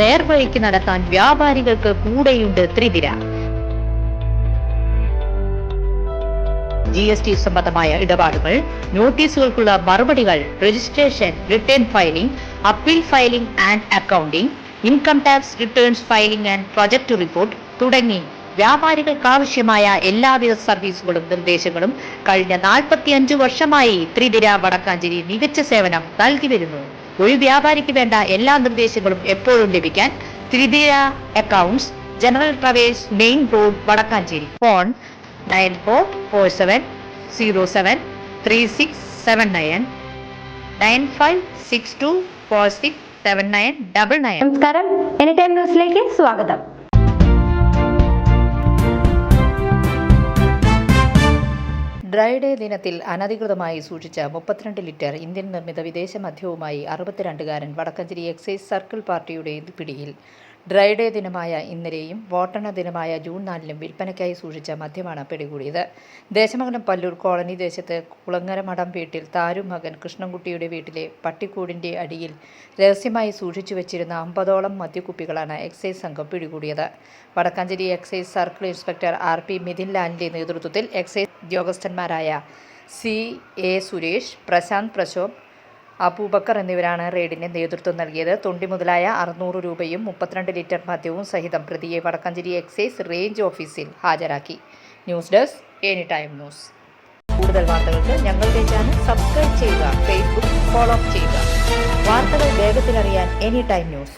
നേർവഴിക്ക് നടത്താൻ വ്യാപാരികൾക്ക് കൂടെയുണ്ട് ത്രിതിര. GST സംബന്ധമായ ഇടപാടുകൾ, നോട്ടീസുകൾക്കുള്ള മറുപടികൾ, registration, return filing, appeal filing and accounting, income tax returns filing and project report തുടങ്ങി വ്യാപാരികൾക്കാവശ്യമായ എല്ലാവിധ സർവീസുകളും നിർദ്ദേശങ്ങളും കഴിഞ്ഞ 45 വർഷമായി ത്രിതിര വടക്കാഞ്ചേരി മികച്ച സേവനം നൽകി വരുന്നു. ഒരു വ്യാപാരിക്ക് വേണ്ട എല്ലാ നിർദ്ദേശങ്ങളും എപ്പോഴും ലഭിക്കാൻ Thrithira accounts, general traders, main road, Vadakkanchery. Phone 9447073679 9562467999. നമസ്കാരം, എനി ടൈം ന്യൂസിലേക്ക് സ്വാഗതം. ഡ്രൈഡേ ദിനത്തിൽ അനധികൃതമായി സൂക്ഷിച്ച 32 ലിറ്റർ ഇന്ത്യൻ നിർമ്മിത വിദേശ മദ്യവുമായി 62കാരൻ വടക്കാഞ്ചേരി എക്സൈസ് സർക്കിൾ പാർട്ടിയുടെ പിടിയിൽ. ഡ്രൈഡേ ദിനമായ ഇന്നലെയും വോട്ടെണ്ണ ദിനമായ ജൂൺ 4-ലും വിൽപ്പനയ്ക്കായി സൂക്ഷിച്ച മദ്യമാണ് പിടികൂടിയത്. ദേശമംഗലം പല്ലൂർ കോളനി ദേശത്ത് കുളങ്ങര മഠം വീട്ടിൽ താരു മകൻ കൃഷ്ണൻകുട്ടിയുടെ വീട്ടിലെ പട്ടിക്കൂടിൻ്റെ അടിയിൽ രഹസ്യമായി സൂക്ഷിച്ചു വെച്ചിരുന്ന 50ഓളം മദ്യക്കുപ്പികളാണ് എക്സൈസ് സംഘം പിടികൂടിയത്. Vadakkanchery excise circle inspector RP Mithin ലാലിൻ്റെ നേതൃത്വത്തിൽ എക്സൈസ് ഉദ്യോഗസ്ഥന്മാരായ CA സുരേഷ്, പ്രശാന്ത് പ്രശോഭ്, അബൂബക്കർ എന്നിവരാണ് റെയ്ഡിന് നേതൃത്വം നൽകിയത്. തൊണ്ടി മുതലായ 600 രൂപയും 32 ലിറ്റർ മദ്യവും സഹിതം പ്രതിയെ വടക്കാഞ്ചേരി എക്സൈസ് റേഞ്ച് ഓഫീസിൽ ഹാജരാക്കി. News desk, any time news. കൂടുതൽ വാർത്തകൾക്ക് ഞങ്ങളുടെ ചാനൽ സബ്സ്ക്രൈബ് ചെയ്യുക, ഫേസ്ബുക്ക് ഫോളോ ചെയ്യുക. വാർത്തകൾ വേഗത്തിലറിയാൻ എനി ടൈം ന്യൂസ്.